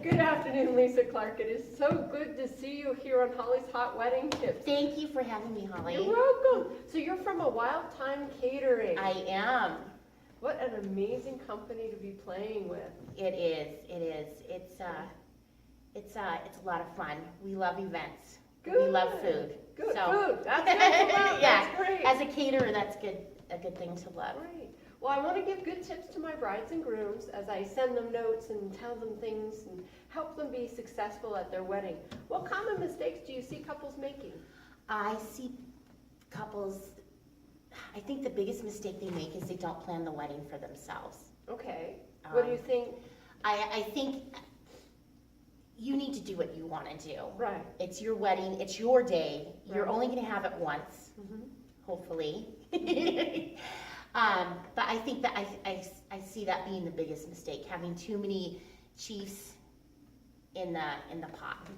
Good afternoon, Lisa Clark. It is so good to see you here on Holly's Hot Wedding Tips. Thank you for having me, Holly. You're welcome. So you're from a Wild Time Catering. I am. What an amazing company to be playing with. It is. It is. It's a lot of fun. We love events. Good. We love food. Good So. food. That's good to love. Yeah. That's great. As a caterer, that's good. A good thing to love. Great. Well, I want to give good tips to my brides and grooms as I send them notes and tell them things and help them be successful at their wedding. What common mistakes do you see couples making? I see couples. I think the biggest mistake they make is they don't plan the wedding for themselves. Okay. What do you think? I think you need to do what you want to do. Right. It's your wedding. It's your day. You're Right. only going to have it once, hopefully. But I think that I see that being the biggest mistake, having too many chiefs in the pot.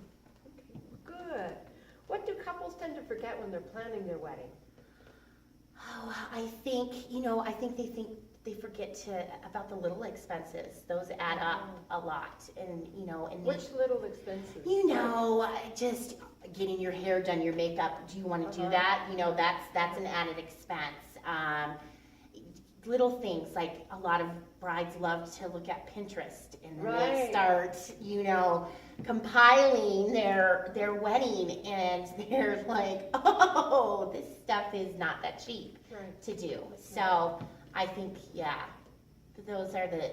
Okay, good. What do couples tend to forget when they're planning their wedding? Oh, I think they forget about the little expenses. Those add up a lot, and Which little expenses? just getting your hair done, your makeup. Do you want to do that? That's an added expense. Little things like a lot of brides love to look at Pinterest, and then they start, compiling their wedding, and they're like, oh, this stuff is not that cheap to do. So I think, those are the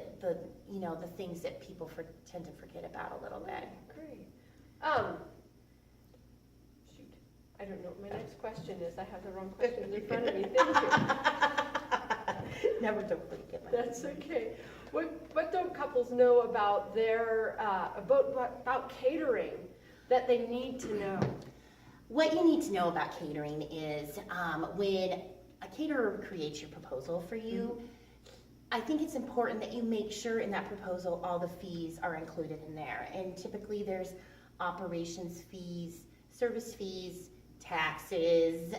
things that people tend to forget about a little bit. Great. Shoot, I don't know what my next question is. I have the wrong question in front of me. Thank you. Never don't forget my That's okay. What don't couples know about their about catering that they need to know? What you need to know about catering is when a caterer creates your proposal for you, I think it's important that you make sure in that proposal all the fees are included in there. And typically there's operations fees, service fees, taxes,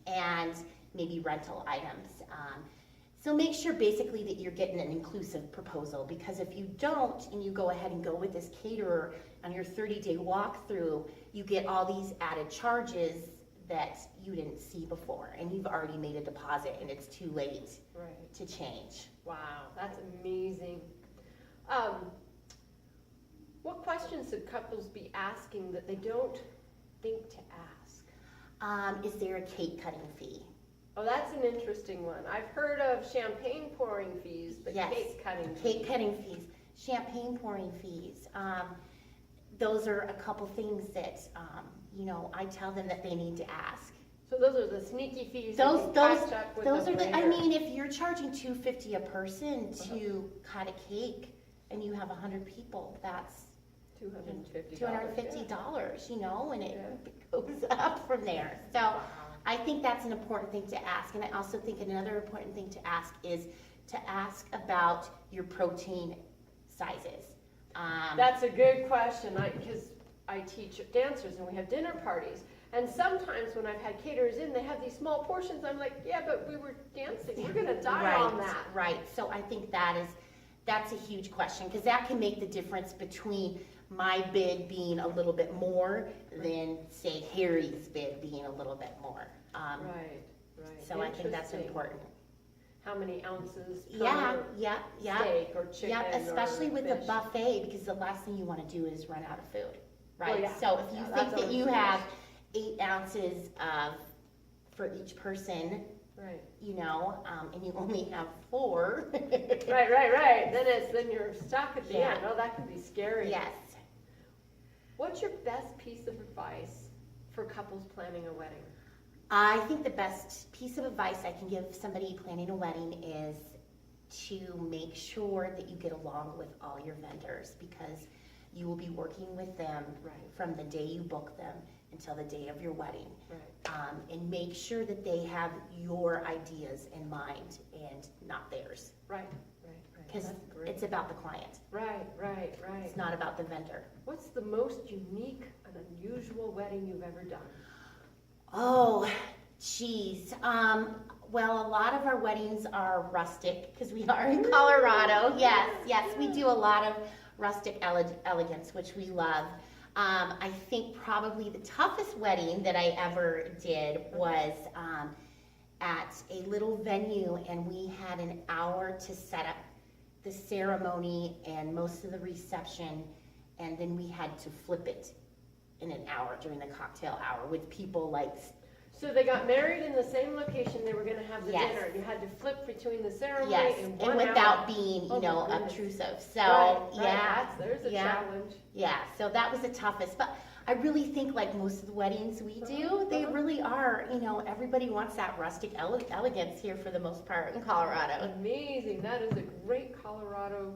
and maybe rental items. So make sure basically that you're getting an inclusive proposal, because if you don't and you go ahead and go with this caterer on your 30-day walkthrough, you get all these added charges that you didn't see before, and you've already made a deposit and it's too late to change. Wow, that's amazing. What questions should couples be asking that they don't think to ask? Is there a cake cutting fee? Oh, that's an interesting one. I've heard of champagne pouring fees, but Yes. cake cutting fees. Cake cutting fees, champagne pouring fees. Those are a couple things that, I tell them that they need to ask. So those are the sneaky fees Those that you catch up with are them the, later. if you're charging $250 a person to cut a cake and you have 100 people, that's $250. $250, and it goes up from there. So I think that's an important thing to ask. And I also think another important thing to ask is to ask about your protein sizes. That's a good question, because I teach dancers and we have dinner parties. And sometimes when I've had caterers in, they have these small portions. I'm like, yeah, but we were dancing. We're going to die on that. Right. So I think that's a huge question, because that can make the difference between my bid being a little bit more than, say, Harry's bid being a little bit more. Right. So I think that's important. How many ounces per steak or chicken especially or with fish. the buffet, because the last thing you want to do is run out of food, right? Well, yeah. So if you think that you always have 8 ounces for each person, right. And you only have 4. Right. Then you're stuck at the end. Oh, that can be scary. Yes. What's your best piece of advice for couples planning a wedding? I think the best piece of advice I can give somebody planning a wedding is to make sure that you get along with all your vendors, because you will be working with them from the day you book them until the day of your wedding. And make sure that they have your ideas in mind and not theirs. Right. Because it's about the client. Right. It's not about the vendor. What's the most unique and unusual wedding you've ever done? Oh, Geez, well, a lot of our weddings are rustic because we are in Colorado. Yes, we do a lot of rustic elegance, which we love. I think probably the toughest wedding that I ever did was at a little venue, and we had an hour to set up the ceremony and most of the reception, and then we had to flip it in an hour during the cocktail hour with people like. So they got married in the same location they were gonna have the Yes. dinner. You had to flip between the ceremony Yes, and and 1 without hour. being, Oh, my goodness. obtrusive. So, Right, yeah, there's a yeah. challenge. yeah. So that was the toughest. But I really think, like most of the weddings we do, Uh-huh, they uh-huh. really are. Everybody wants that rustic elegance here for the most part in Colorado. Amazing, that is a great Colorado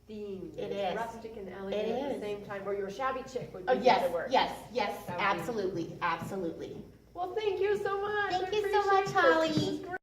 theme. It It's is. rustic and elegant at is. the same time, or your shabby chic would be Oh the yes, other word. yes, That would be- absolutely, absolutely. Well, thank you so much. Thank I you so much, appreciate this. Holly. This is great.